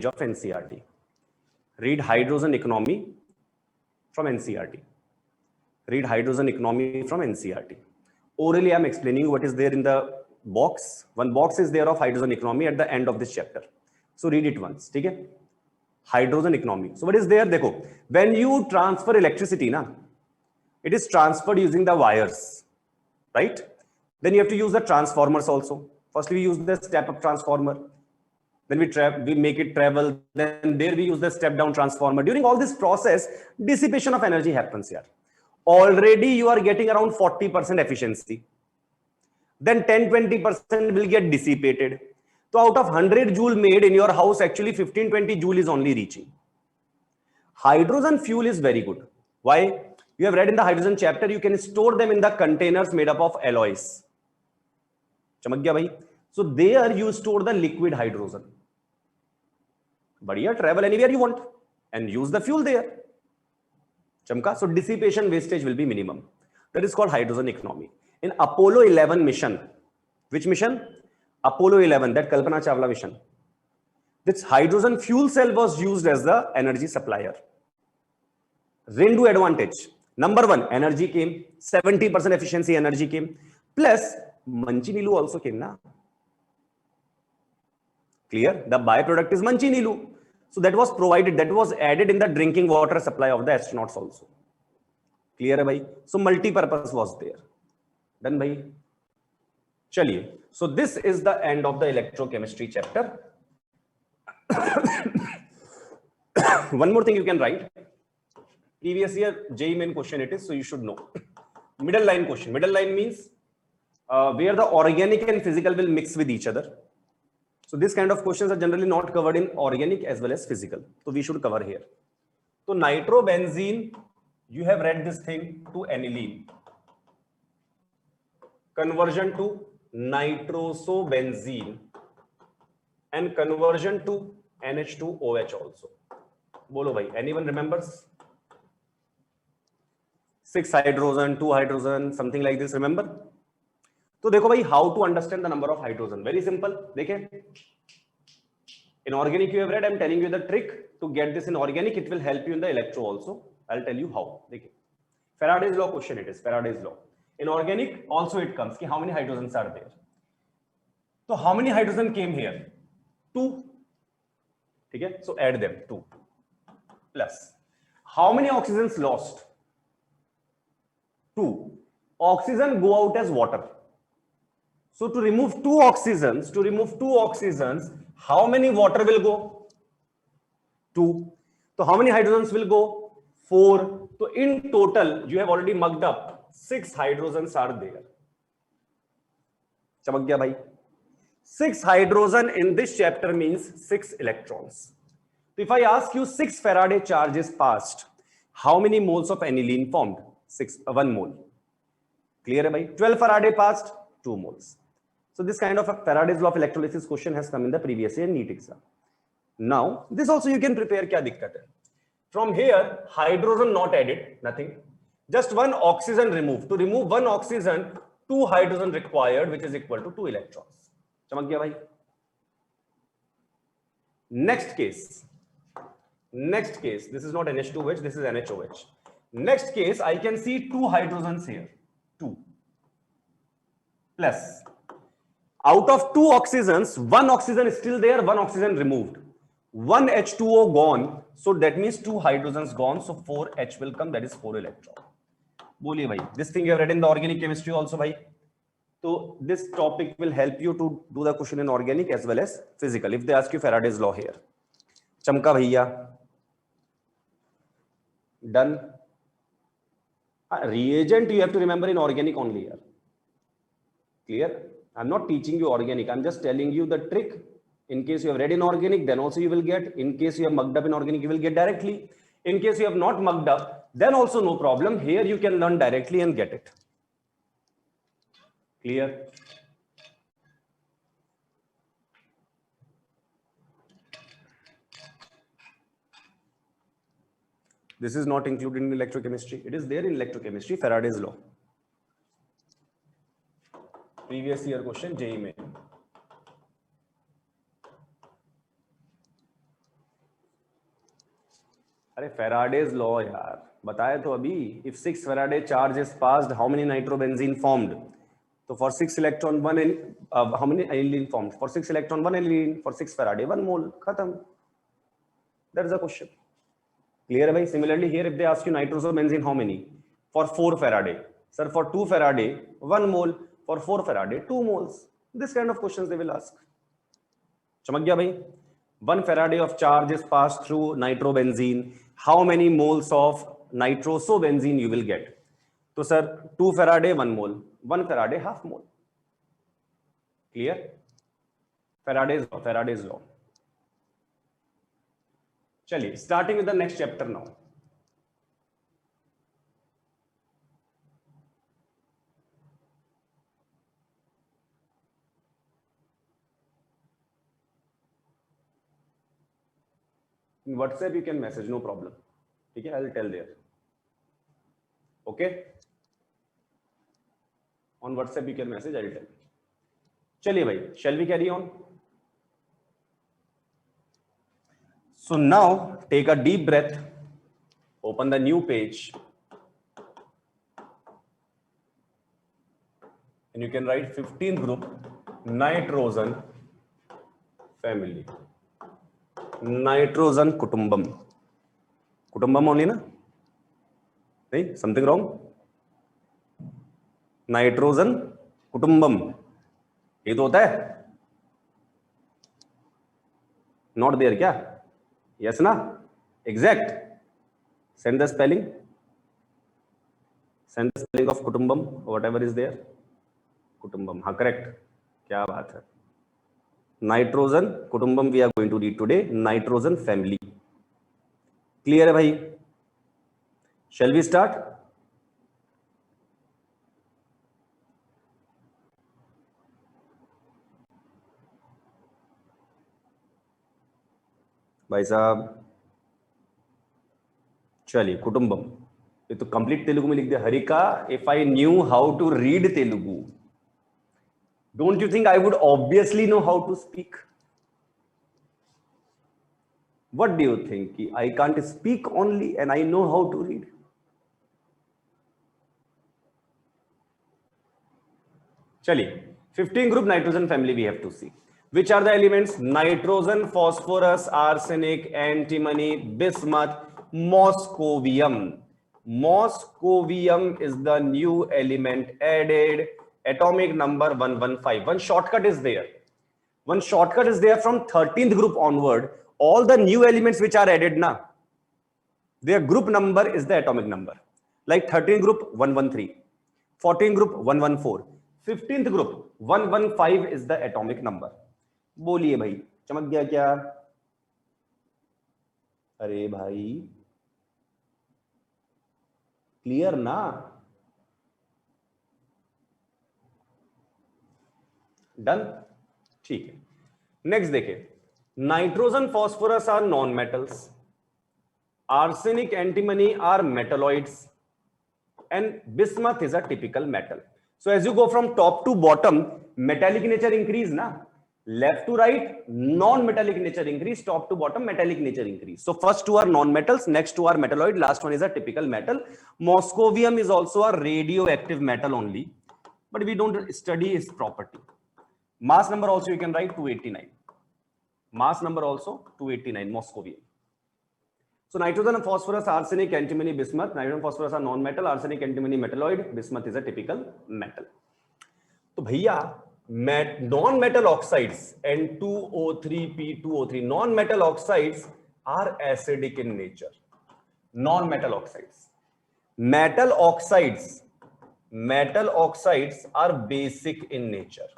of NCERT. Read hydrogen economy from NCERT. Read hydrogen economy from NCERT. Orally, I'm explaining what is there in the box. One box is there of hydrogen economy at the end of this chapter. So read it once. Okay? Hydrogen economy. So what is there? Dekho, when you transfer electricity, it is transferred using the wires, right? Then you have to use the transformers also. Firstly, we use the step-up transformer. Then we make it travel. Then there we use the step-down transformer. During all this process, dissipation of energy happens here. Already you are getting around 40% efficiency. Then 10-20% will get dissipated. So out of 100 joule made in your house, actually 15-20 joule is only reaching. Hydrogen fuel is very good. Why? You have read in the hydrogen chapter, you can store them in the containers made up of alloys. Chamak gaya bhai? So there you store the liquid hydrogen. Badhiya, travel anywhere you want and use the fuel there. Chamka. So dissipation wastage will be minimum. That is called hydrogen economy. In Apollo 11 mission, which mission? Apollo 11, that Kalpana Chawla mission. This hydrogen fuel cell was used as the energy supplier. Rendu advantage. Number one, energy came. 70% efficiency energy came. Plus, Manchinilu also came. Na? Clear? The byproduct is Manchinilu. So that was provided, that was added in the drinking water supply of the astronauts also. Clear hai bhai? So multi-purpose was there. Done bhai? Chaliye. So this is the end of the electrochemistry chapter. One more thing you can write. Previous year JEE main question it is, so you should know. Middle line question. Middle line means where the organic and physical will mix with each other. So this kind of questions are generally not covered in organic as well as physical. So we should cover here. So nitrobenzene, you have read this thing to aniline. Conversion to nitrosobenzene and conversion to NH2OH also. Bolo bhai, anyone remembers? 6 hydrogen, 2 hydrogen, something like this, remember? So देखो भाई, how to understand the number of hydrogen? Very simple. देखें, in organic you have read. I'm telling you the trick to get this in organic. It will help you in the electro also. I'll tell you how. देखें, Faraday's law question it is. Faraday's law. In organic also it comes कि how many hydrogens are there. So how many hydrogen came here? 2. Okay, so add them 2 plus. How many oxygens lost? 2. Oxygen go out as water. So to remove 2 oxygens, how many water will go? 2. So how many hydrogens will go? 4. So in total, you have already mugged up 6 hydrogens are there. Chamak gaya bhai? 6 hydrogen in this chapter means 6 electrons. So if I ask you 6 Faraday charges passed, how many moles of aniline formed? 1 mole. Clear hai bhai? 12 Faraday passed, 2 moles. So this kind of a Faraday's law of electrolysis question has come in the previous year NEET exam. Now, this also you can prepare. Kya dikkat hai? From here, hydrogen not added, nothing. Just 1 oxygen removed. To remove 1 oxygen, 2 hydrogen required, which is equal to 2 electrons. Chamak gaya bhai? Next case. This is not NH2OH, this is NHOH. Next case, I can see 2 hydrogens here. 2 plus. Out of 2 oxygens, 1 oxygen is still there, 1 oxygen removed. 1 H2O gone. So that means 2 hydrogens gone. So 4 H will come, that is 4 electron. Boliye bhai. This thing you have read in the organic chemistry also bhai. So this topic will help you to do the question in organic as well as physical. If they ask you Faraday's law here. Chamka bhaiya. Done. Reagent you have to remember in organic only here. Clear? I'm not teaching you organic. I'm just telling you the trick. In case you have read in organic, then also you will get. In case you have mugged up in organic, you will get directly. In case you have not mugged up, then also no problem. Here you can learn directly and get it. Clear? This is not included in electrochemistry. It is there in electrochemistry, Faraday's law. Previous year question, JEE main. अरे Faraday's law यार, बताया तो अभी. If 6 Faraday charge is passed, how many nitrobenzene formed? So for 6 electron 1 how many aniline formed? For 6 electron 1 aniline, for 6 Faraday 1 mole. Khatam. That is the question. Clear bhai? Similarly here, if they ask you nitrobenzene how many? For 4 Faraday. Sir, for 2 Faraday 1 mole. For 4 Faraday 2 moles. This kind of questions they will ask. चमक गया भाई. 1 Faraday of charge is passed through nitrobenzene. How many moles of nitrosobenzene you will get? So sir, 2 Faraday 1 mole, 1 Faraday half mole. Clear? Faraday's law. चलिए, starting with the next chapter now. In WhatsApp you can message, no problem. Okay, I'll tell there. Okay, on WhatsApp you can message, I'll tell. चलिए भाई, shall we carry on? So now take a deep breath, open the new page, and you can write 15th group, nitrogen family. Nitrogen kutumbam. Kutumbam only na? Nahi? Something wrong? Nitrogen kutumbam. ये तो होता है? Not there क्या? Yes ना? Exact. Send the spelling. Send the spelling of kutumbam, whatever is there. Kutumbam. हाँ, correct. क्या बात है? Nitrogen kutumbam we are going to read today. Nitrogen family. Clear है भाई? Shall we start? भाई साहब चलिए, कुटुंबम. ये तो कंप्लीट तेलुगु में लिख दिया. Harika, if I knew how to read Telugu, don't you think I would obviously know how to speak? What do you think कि I can't speak only and I know how to read? चलिए, 15 group nitrogen family we have to see. Which are the elements? Nitrogen, phosphorus, arsenic, antimony, bismuth, moscovium. Moscovium is the new element added. Atomic number 115. One shortcut is there. One shortcut is there from 13th group onward. All the new elements which are added now, their group number is the atomic number. Like 13th group 113, 14th group 114, 15th group 115 is the atomic number. बोलिए भाई, चमक गया क्या? अरे भाई clear ना? Done? ठीक है. नेक्स्ट देखिए, nitrogen phosphorus are non metals, arsenic, antimony are metalloids, and bismuth is a typical metal. So as you go from top to bottom, metallic nature increase na, left to right non-metallic nature increase, top to bottom metallic nature increase. So first two are non-metals, next two are metalloid, last one is a typical metal. Moscovium is also a radioactive metal only, but we don't study its property. Mass number also you can write 289. Mass number also 289, Moscovium. So nitrogen and phosphorus, arsenic, antimony, bismuth. Nitrogen and phosphorus are non-metal, arsenic, antimony, metalloid, bismuth is a typical metal. तो भैया non-metal oxides N2O3, P2O3, non-metal oxides are acidic in nature. Non-metal oxides. Metal oxides are basic in nature.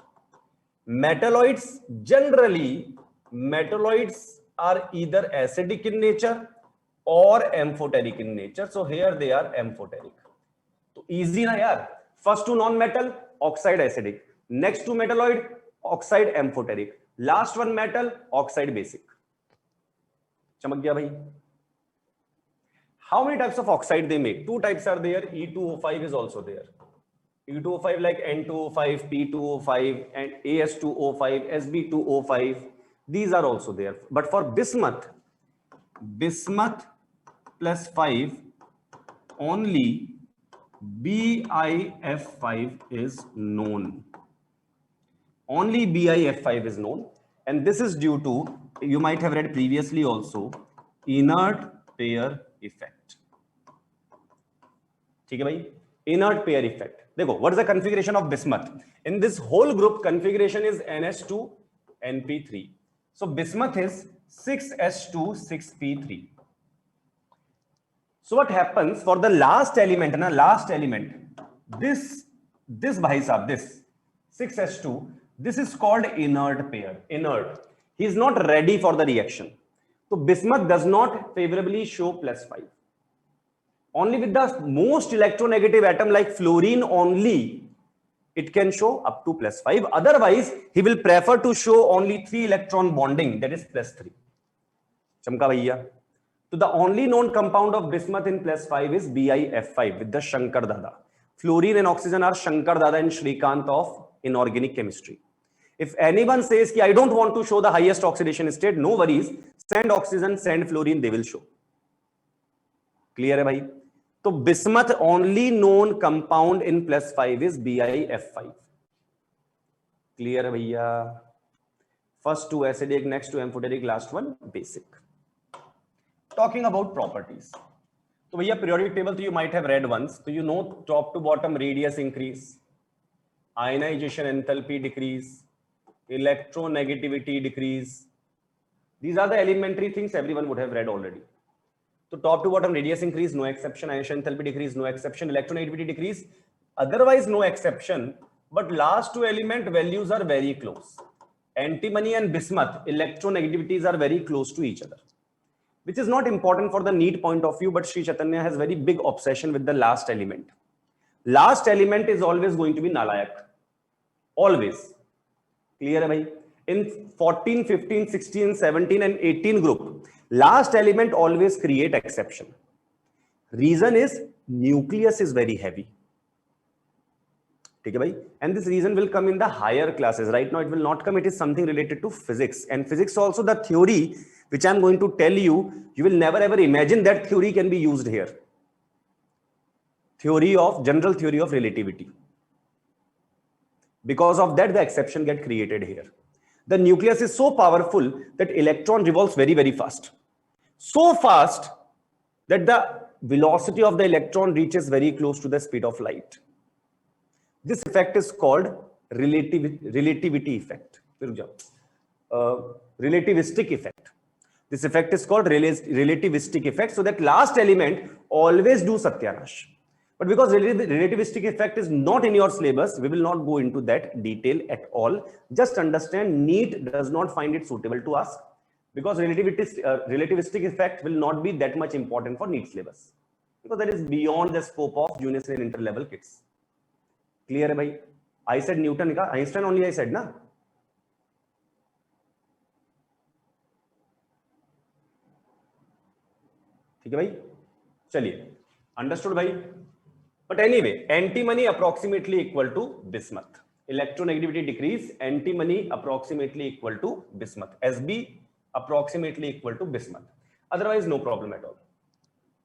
Metalloids, generally metalloids are either acidic in nature or amphoteric in nature. So here they are amphoteric. तो easy ना यार. First two non-metal, oxide acidic. Next two metalloid, oxide amphoteric. Last one metal, oxide basic. चमक गया भाई. How many types of oxide they make? Two types are there. E2O5 is also there. E2O5 like N2O5, P2O5, and AS2O5, Sb2O5. These are also there. But for bismuth plus 5, only BiF5 is known. Only BiF5 is known, and this is due to, you might have read previously also, inert pair effect. ठीक है भाई, inert pair effect. देखो, what is the configuration of bismuth? In this whole group, configuration is NH2 NP3. So bismuth is 6S2 6P3. So what happens for the last element, na, last element, this bhai sahab, this 6S2, this is called inert pair, inert. He is not ready for the reaction. So bismuth does not favorably show +5. Only with the most electronegative atom like fluorine only, it can show up to +5. Otherwise, he will prefer to show only 3 electron bonding, that is +3. Chamka bhaiya. So the only known compound of bismuth in +5 is BiF5 with the Shankar Dada. Fluorine and oxygen are Shankar Dada and Shrikant of inorganic chemistry. If anyone says ki I don't want to show the highest oxidation state, no worries. Send oxygen, send fluorine, they will show. Clear hai bhai? So bismuth only known compound in +5 is BiF5. Clear hai bhaiya? First 2 acidic, next 2 amphoteric, last one basic. Talking about properties. So भैया periodic table तो you might have read once. So you know top to bottom radius increase, ionization enthalpy decrease, electronegativity decrease. These are the elementary things everyone would have read already. So top to bottom radius increase, no exception. Ionization enthalpy decrease, no exception. Electronegativity decrease, otherwise no exception. But last two element values are very close. Antimony and bismuth electronegativities are very close to each other, which is not important for the NEET point of view, but Sri Chaitanya has very big obsession with the last element. Last element is always going to be nalayak. Always. Clear hai bhai? In 14, 15, 16, 17 and 18 group, last element always create exception. Reason is nucleus is very heavy. Okay, bhai? And this reason will come in the higher classes. Right now it will not come. It is something related to physics. And physics also, the theory which I am going to tell you, you will never ever imagine that theory can be used here. General theory of relativity. Because of that, the exception get created here. The nucleus is so powerful that electron revolves very, very fast. So fast that the velocity of the electron reaches very close to the speed of light. This effect is called relativity effect. Relativistic effect. This effect is called relativistic effect. So that last element always do Satyanash. But because relativistic effect is not in your syllabus, we will not go into that detail at all. Just understand NEET does not find it suitable to ask, because relativistic effect will not be that much important for NEET syllabus, because that is beyond the scope of junior and inter-level kids. Clear hai bhai? I said Newton ka, Einstein only I said na. ठीक है भाई, चलिए, understood भाई. But anyway, antimony approximately equal to bismuth. Electronegativity decrease, antimony approximately equal to bismuth. Sb approximately equal to bismuth. Otherwise, no problem at all.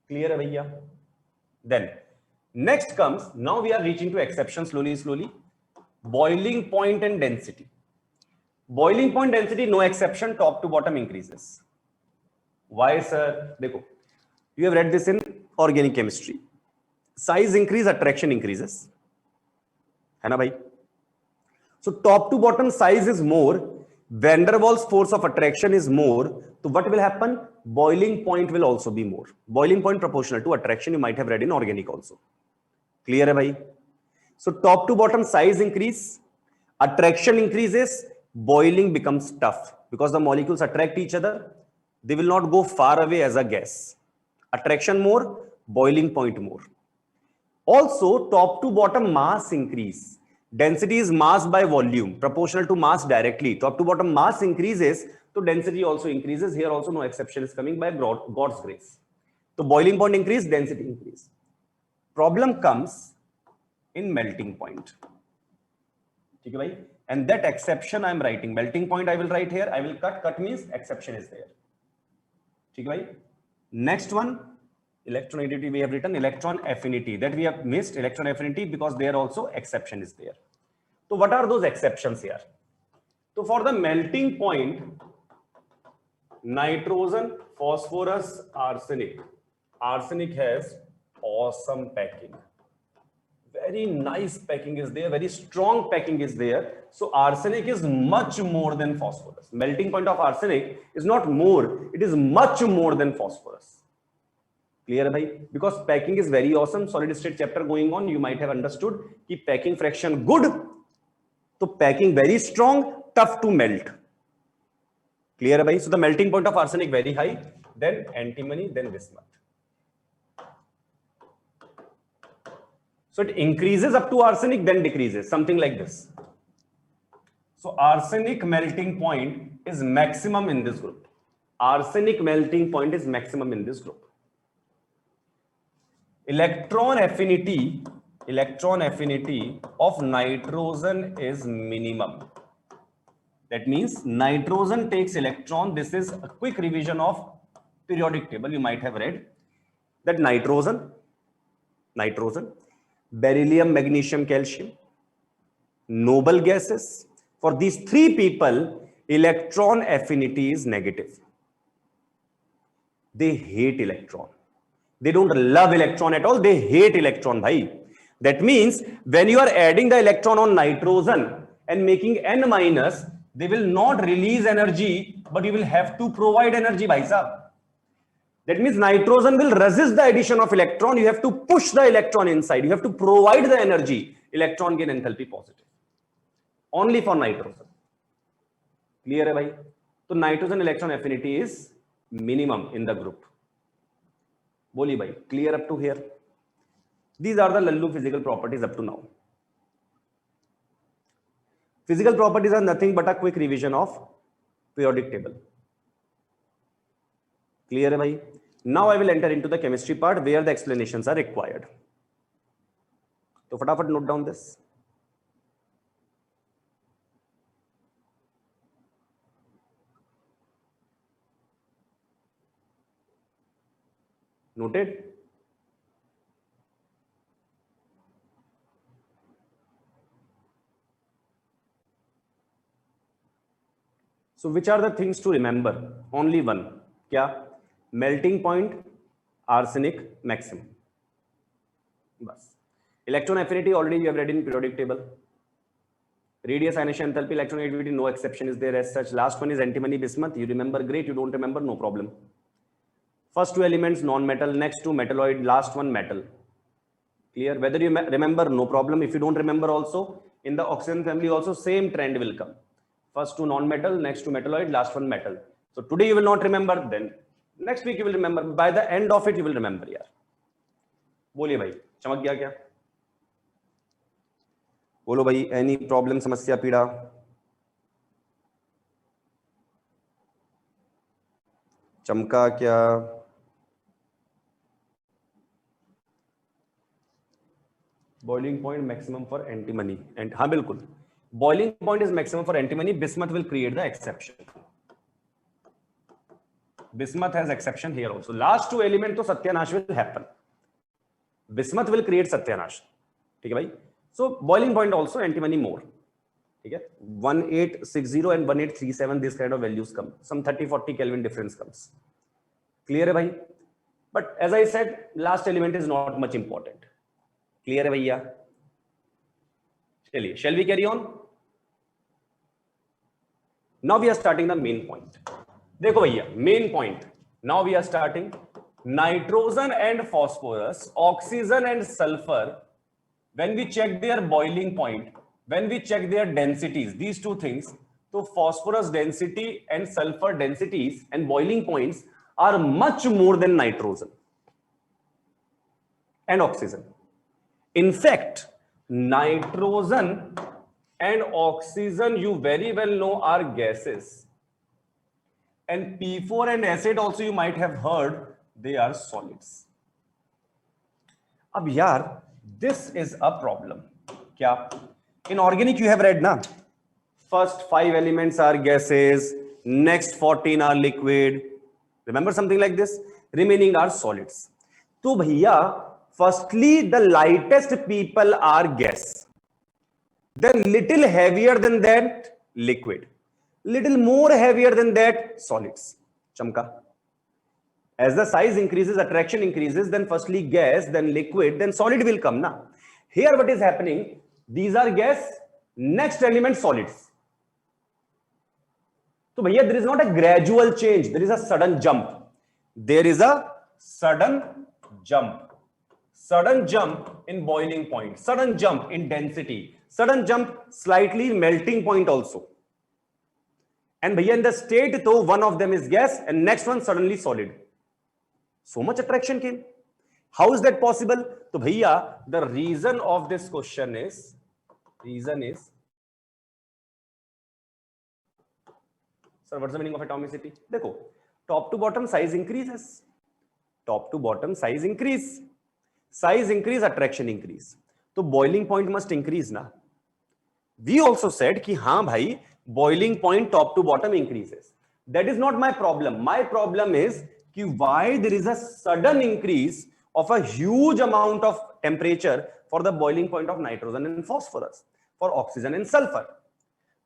Clear hai bhaiya? Then next comes, now we are reaching to exception slowly. Boiling point and density. Boiling point density, no exception, top to bottom increases. Why, sir? Dekho, you have read this in organic chemistry. Size increase, attraction increases. Hai na bhai? So top to bottom size is more, Van der Waals force of attraction is more. So what will happen? Boiling point will also be more. Boiling point proportional to attraction, you might have read in organic also. Clear hai bhai? So top to bottom size increase, attraction increases, boiling becomes tough because the molecules attract each other. They will not go far away as a gas. Attraction more, boiling point more. Also, top to bottom mass increase. Density is mass by volume, proportional to mass directly. Top to bottom mass increases, so density also increases. Here also no exception is coming by God's grace. So boiling point increase, density increase. Problem comes in melting point. Okay, bhai? And that exception I am writing. Melting point I will write here. I will cut means exception is there. Okay, bhai? Next one, electronegativity we have written, electron affinity, that we have missed electron affinity because there also exception is there. So what are those exceptions here? So for the melting point, nitrogen, phosphorus, arsenic. Arsenic has awesome packing. Very nice packing is there, very strong packing is there. So arsenic is much more than phosphorus. Melting point of arsenic is not more, it is much more than phosphorus. Clear bhai? Because packing is very awesome. Solid state chapter going on, you might have understood ki packing fraction good, so packing very strong, tough to melt. Clear bhai? So the melting point of arsenic very high, then antimony, then bismuth. So it increases up to arsenic, then decreases, something like this. So arsenic melting point is maximum in this group. Arsenic melting point is maximum in this group. Electron affinity of nitrogen is minimum. That means nitrogen takes electron. This is a quick revision of periodic table. You might have read that nitrogen, beryllium, magnesium, calcium, noble gases. For these three people, electron affinity is negative. They hate electron. They don't love electron at all. They hate electron, bhai. That means when you are adding the electron on nitrogen and making N minus, they will not release energy, but you will have to provide energy, bhai sahab. That means nitrogen will resist the addition of electron. You have to push the electron inside. You have to provide the energy. Electron gain enthalpy positive. Only for nitrogen. Clear hai bhai? So nitrogen electron affinity is minimum in the group. Boli bhai, clear up to here? These are the Lallu physical properties up to now. Physical properties are nothing but a quick revision of periodic table. Clear hai bhai? Now I will enter into the chemistry part where the explanations are required. So fatafat note down this. Noted? So which are the things to remember? Only one. Kya? Melting point, arsenic, maximum. Bas. Electron affinity already you have read in periodic table. Radius, ionization, enthalpy, electronegativity, no exception is there as such. Last one is antimony, bismuth. You remember, great. You don't remember, no problem. First two elements non-metal, next two metalloid, last one metal. Clear? Whether you remember, no problem. If you don't remember also, in the oxygen family also same trend will come. First two non-metal, next two metalloid, last one metal. So today you will not remember, then next week you will remember. By the end of it you will remember. यार बोलिए भाई, चमक गया क्या? बोलो भाई, any problem, समस्या, पीड़ा? चमका क्या? Boiling point maximum for antimony. And हाँ बिल्कुल, boiling point is maximum for antimony. Bismuth will create the exception. Bismuth has exception here also. Last two element to satyanash will happen. Bismuth will create satyanash. ठीक है भाई? So boiling point also antimony more. ठीक है? 1860 and 1837 this kind of values come. Some 30-40 Kelvin difference comes. Clear है भाई? But as I said, last element is not much important. Clear है भैया? चलिए, shall we carry on? Now we are starting the main point. देखो भैया, main point. Now we are starting. Nitrogen and phosphorus, oxygen and sulfur, when we check their boiling point, when we check their densities, these two things, so phosphorus density and sulfur densities and boiling points are much more than nitrogen and oxygen. In fact, nitrogen and oxygen, you very well know, are gases. And P4 and acid also you might have heard, they are solids. Ab yaar, this is a problem. Kya? In organic you have read na? First 5 elements are gases, next 14 are liquid. Remember something like this? Remaining are solids. तो भैया firstly the lightest people are gas, then little heavier than that liquid, little more heavier than that solids. Chamka. As the size increases, attraction increases, then firstly gas, then liquid, then solid will come na. Here what is happening, these are gas, next element solids. So bhaiya, there is not a gradual change, there is a sudden jump. There is a sudden jump in boiling point, sudden jump in density, sudden jump slightly in melting point also. And bhaiya, in the state though one of them is gas and next one suddenly solid, so much attraction came. How is that possible? So bhaiya, the reason of this question is sir, what's the meaning of atomicity? देखो, top to bottom size increases, top to bottom size increase, attraction increase, तो boiling point must increase ना. We also said कि हाँ भाई, boiling point top to bottom increases. That is not my problem. My problem is कि why there is a sudden increase of a huge amount of temperature for the boiling point of nitrogen and phosphorus, for oxygen and sulfur.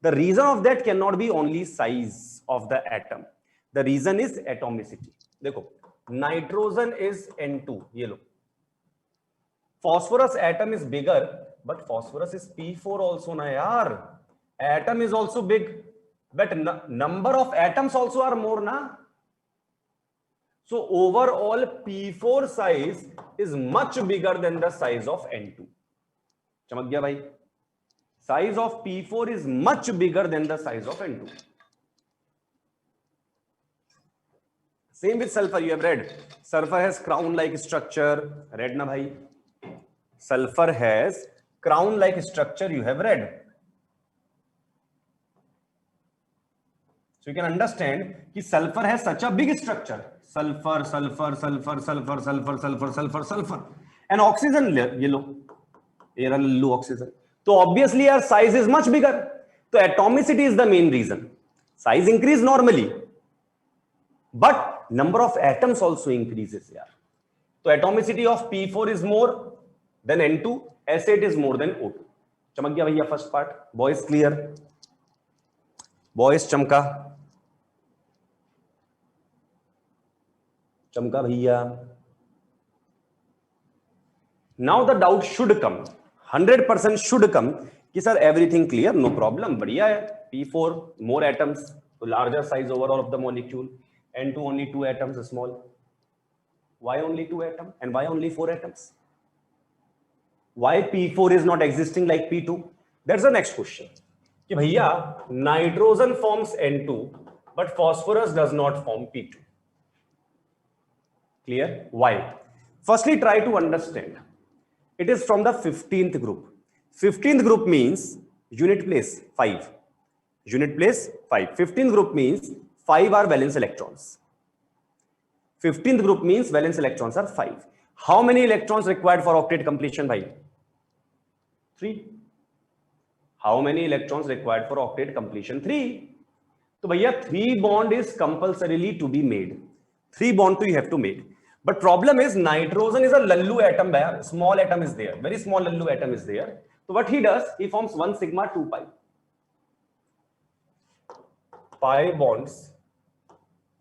The reason of that cannot be only size of the atom. The reason is atomicity. देखो, nitrogen is N2, ये लो. Phosphorus atom is bigger, but phosphorus is P4 also na yaar. Atom is also big, but number of atoms also are more na. So overall P4 size is much bigger than the size of N2. चमक गया भाई? Size of P4 is much bigger than the size of N2. Same with sulfur, you have read. Sulfur has crown-like structure. Read na bhai? Sulfur has crown-like structure, you have read. So you can understand that sulfur has such a big structure. Sulfur, sulfur, sulfur, sulfur, sulfur, sulfur, sulfur, sulfur. And oxygen, yellow. Air low oxygen. So obviously our size is much bigger. So atomicity is the main reason. Size increase normally, but number of atoms also increases here. So atomicity of P4 is more than N2, S8 is more than O2. चमक गया भैया first part. Boys clear? Boys चमका? चमका भैया? Now the doubt should come. 100% should come कि sir everything clear, no problem, बढ़िया है. P4 more atoms, so larger size overall of the molecule. N2 only 2 atoms, small. Why only 2 atoms and why only 4 atoms? Why P4 is not existing like P2? That's the next question. कि भैया nitrogen forms N2 but phosphorus does not form P2. Clear? Why? Firstly, try to understand. It is from the 15th group. 15th group means unit place 5. Unit place 5. 15th group means 5 are valence electrons. 15th group means valence electrons are 5. How many electrons required for octet completion, bhai? 3. How many electrons required for octet completion? 3. So bhaiya 3 bond is compulsorily to be made. 3 bond to you have to make. But problem is nitrogen is a lallu atom, small atom is there, very small lallu atom is there. So what he does, he forms 1 sigma 2 pi. Pi bonds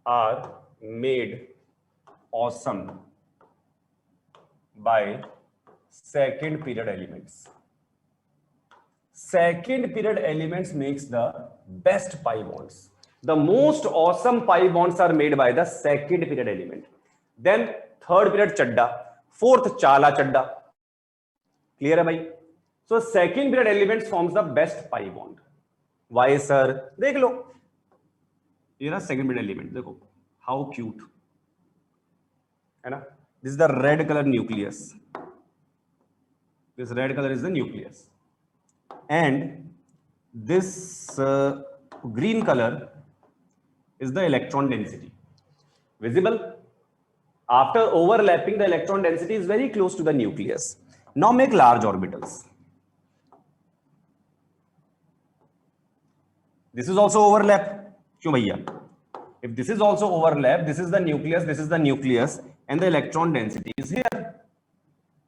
are made awesome by second period elements. Second period elements makes the best pi bonds. The most awesome pi bonds are made by the second period element. Then third period chadda, fourth chala chadda. Clear hai bhai? So second period elements forms the best pi bond. Why sir? Dekh lo. Here is second period element. Dekho how cute. है ना? This is the red color nucleus. This red color is the nucleus. And this green color is the electron density. Visible? After overlapping, the electron density is very close to the nucleus. Now make large orbitals. This is also overlap. Kyun bhaiya? If this is also overlap, this is the nucleus, and the electron density is here.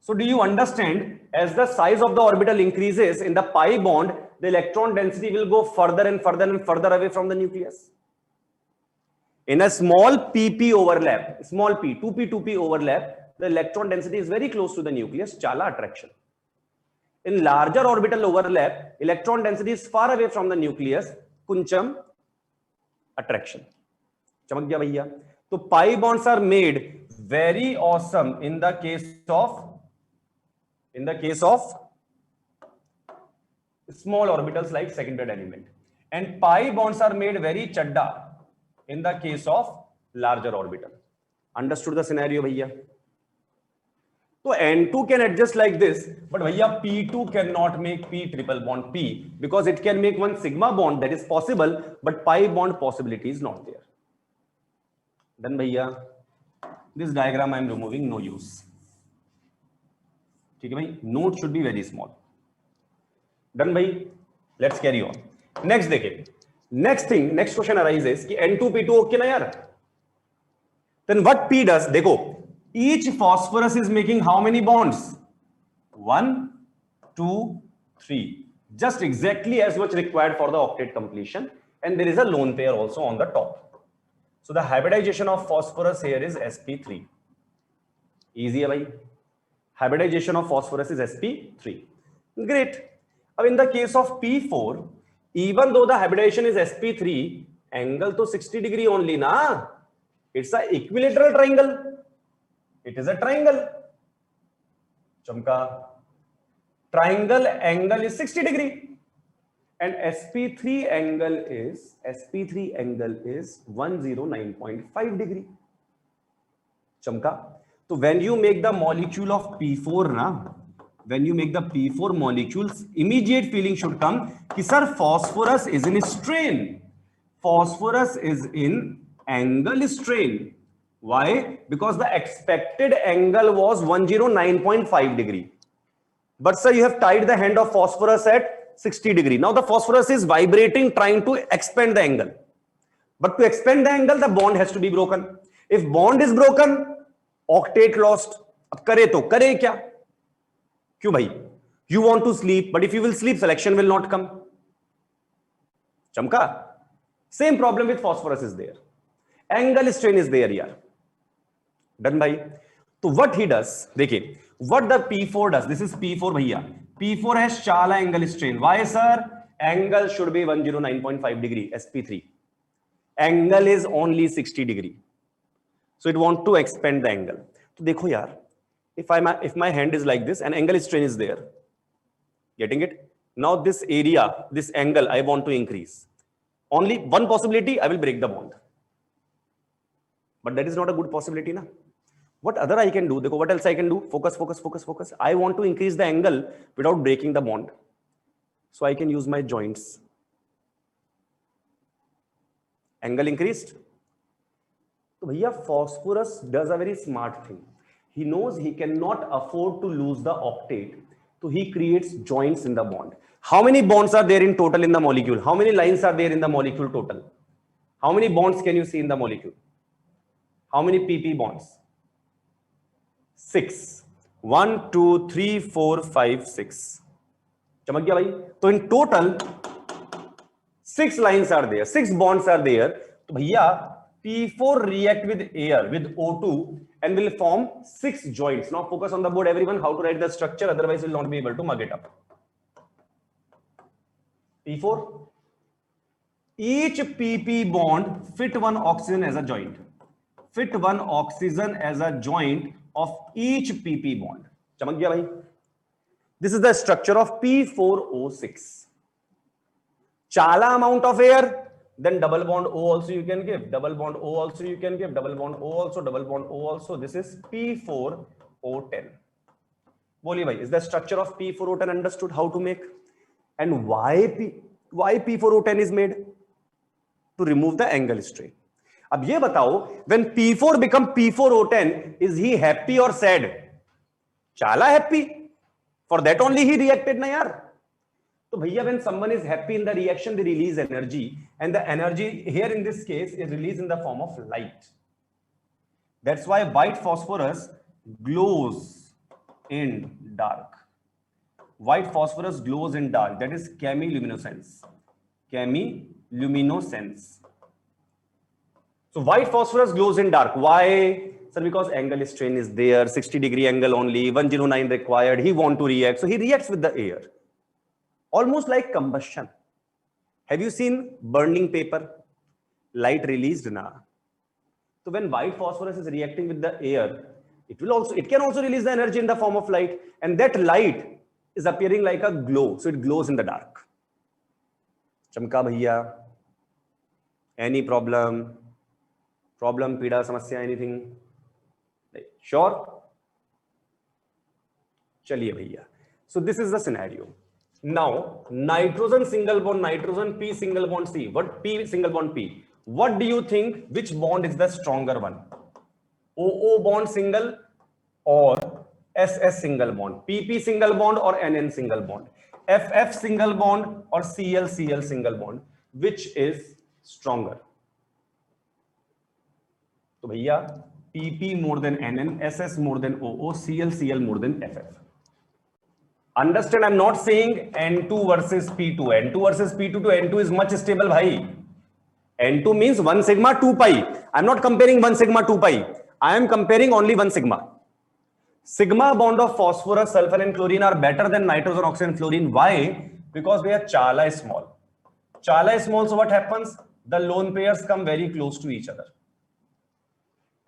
So do you understand, as the size of the orbital increases in the pi bond, the electron density will go further and further and further away from the nucleus. In a small pp overlap, small p, 2p overlap, the electron density is very close to the nucleus, chala attraction. In larger orbital overlap, electron density is far away from the nucleus, kuncham attraction. Chamak gaya bhaiya? So pi bonds are made very awesome in the case of small orbitals like secondary element, and pi bonds are made very chadda in the case of larger orbital. Understood the scenario bhaiya? So N2 can adjust like this, but bhaiya P2 cannot make P triple bond P, because it can make one sigma bond, that is possible, but pi bond possibility is not there. Then bhaiya, this diagram I am removing, no use. ठीक है भाई, note should be very small. Done भाई, let's carry on. Next देखिए, next question arises कि N2P2 okay ना यार? Then what P does? देखो, each phosphorus is making how many bonds? 1, 2, 3. Just exactly as much required for the octet completion, and there is a lone pair also on the top. So the hybridization of phosphorus here is sp3. Easy है भाई. Hybridization of phosphorus is sp3. Great. Now in the case of p4, even though the hybridization is sp3, angle to 60 degree only na. It's a equilateral triangle. It is a triangle. Chamka. Triangle angle is 60 degree. And sp3 angle is 109.5 degree. Chamka. So when you make the molecule of P4 na, when you make the P4 molecules, immediate feeling should come कि sir phosphorus is in strain. Phosphorus is in angle strain. Why? Because the expected angle was 109.5 degree. But sir, you have tied the hand of phosphorus at 60 degree. Now the phosphorus is vibrating, trying to expand the angle. But to expand the angle, the bond has to be broken. If bond is broken, octet lost. अब करे तो करे क्या? क्यों भाई? You want to sleep, but if you will sleep, selection will not come. Chamka? Same problem with phosphorus is there. Angle strain is there here. Done bhai? So what he does, देखिए, what the P4 does, this is P4 भैया. P4 has chala angle strain. Why sir? Angle should be 109.5 degree, sp3. Angle is only 60 degree. So it want to expand the angle. So देखो यार, if my hand is like this and angle strain is there, getting it? Now this area, this angle, I want to increase. Only one possibility, I will break the bond. But that is not a good possibility, na? What other I can do? Dekho, what else I can do? Focus, focus, focus, focus. I want to increase the angle without breaking the bond. So I can use my joints. Angle increased. So bhaiya, phosphorus does a very smart thing. He knows he cannot afford to lose the octet. So he creates joints in the bond. How many bonds are there in total in the molecule? How many lines are there in the molecule total? How many bonds can you see in the molecule? How many pp bonds? 6. 1, 2, 3, 4, 5, 6. चमक गया भाई? तो in total 6 lines are there, 6 bonds are there. तो भैया P4 react with air, with O2, and will form 6 joints. Now focus on the board, everyone, how to write the structure, otherwise we'll not be able to mug it up. P4. Each PP bond fit one oxygen as a joint. Fit one oxygen as a joint of each PP bond. Chamak gaya bhai? This is the structure of P4O6. Chala amount of air, then double bond O also you can give, double bond O also you can give, double bond O also, double bond O also. This is P4O10. Boli bhai, is the structure of P4O10 understood how to make? And why P4O10 is made? To remove the angle strain. अब ये बताओ, when P4 become P4O10, is he happy or sad? Chala happy. For that only he reacted na yaar. So bhaiya, when someone is happy in the reaction, they release energy, and the energy here in this case is released in the form of light. That's why white phosphorus glows in dark. White phosphorus glows in dark. That is chemiluminescence. Chemiluminescence. So white phosphorus glows in dark. Why? Sir, because angle strain is there, 60-degree angle only, 109 required. He want to react. So he reacts with the air. Almost like combustion. Have you seen burning paper? Light released na. So when white phosphorus is reacting with the air, it can also release the energy in the form of light, and that light is appearing like a glow. So it glows in the dark. चमका भैया? Any problem? Problem, पीड़ा, समस्या, anything? Sure? चलिए भैया. So this is the scenario. Now nitrogen single bond nitrogen, P single bond C. What P single bond P? What do you think? Which bond is the stronger one? OO bond single or SS single bond? PP single bond or NN single bond? FF single bond or CL single bond? Which is stronger? तो भैया PP more than NN, SS more than OO, CL more than FF. Understand, I'm not saying N2 versus P2. N2 versus P2 to N2 is much stable, bhai. N2 means 1 sigma 2 pi. I'm not comparing 1 sigma 2 pi. I am comparing only 1 sigma. Sigma bond of phosphorus, sulfur and chlorine are better than nitrogen, oxygen, fluorine. Why? Because they are chala small. Chala small, so what happens? The lone pairs come very close to each other.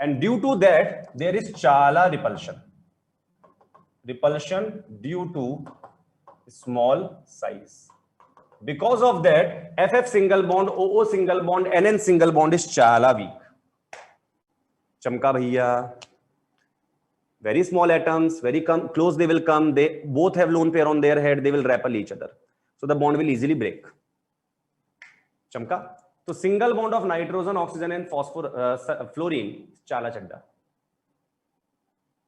And due to that, there is chala repulsion. Repulsion due to small size. Because of that, FF single bond, OO single bond, NN single bond is chala weak. Chamka bhaiya. Very small atoms, very close they will come. They both have lone pair on their head. They will repel each other. So the bond will easily break. Chamka. So single bond of nitrogen, oxygen and fluorine is chala chadda.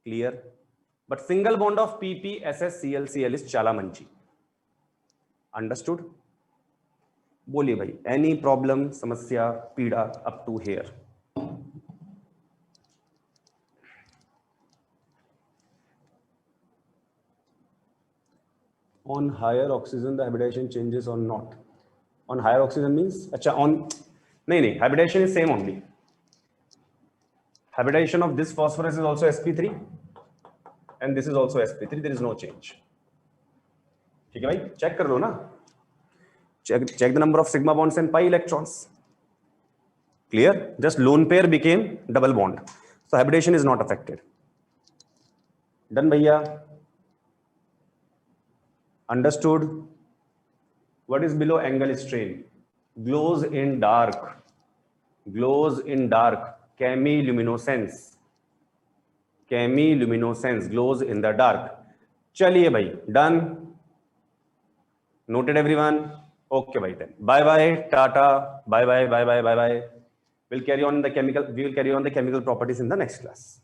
Clear? But single bond of PP, SS, CL is chala manchi. Understood? बोलिए भाई, any problem, समस्या, पीड़ा up to here? On higher oxygen, the hybridization changes or not? On higher oxygen means, अच्छा on, नहीं, hybridization is same only. Hybridization of this phosphorus is also sp3, and this is also sp3. There is no change. ठीक है भाई, check कर लो ना. Check the number of sigma bonds and pi electrons. Clear? Just lone pair became double bond. So hybridization is not affected. Done, bhaiya? Understood? What is below angle strain? Glows in dark. Glows in dark. Chemiluminescence. Chemiluminescence glows in the dark. चलिए भाई, done. Noted everyone? Okay, bye then. Bye bye, tata. Bye bye, bye bye, bye bye. We will carry on the chemical properties in the next class.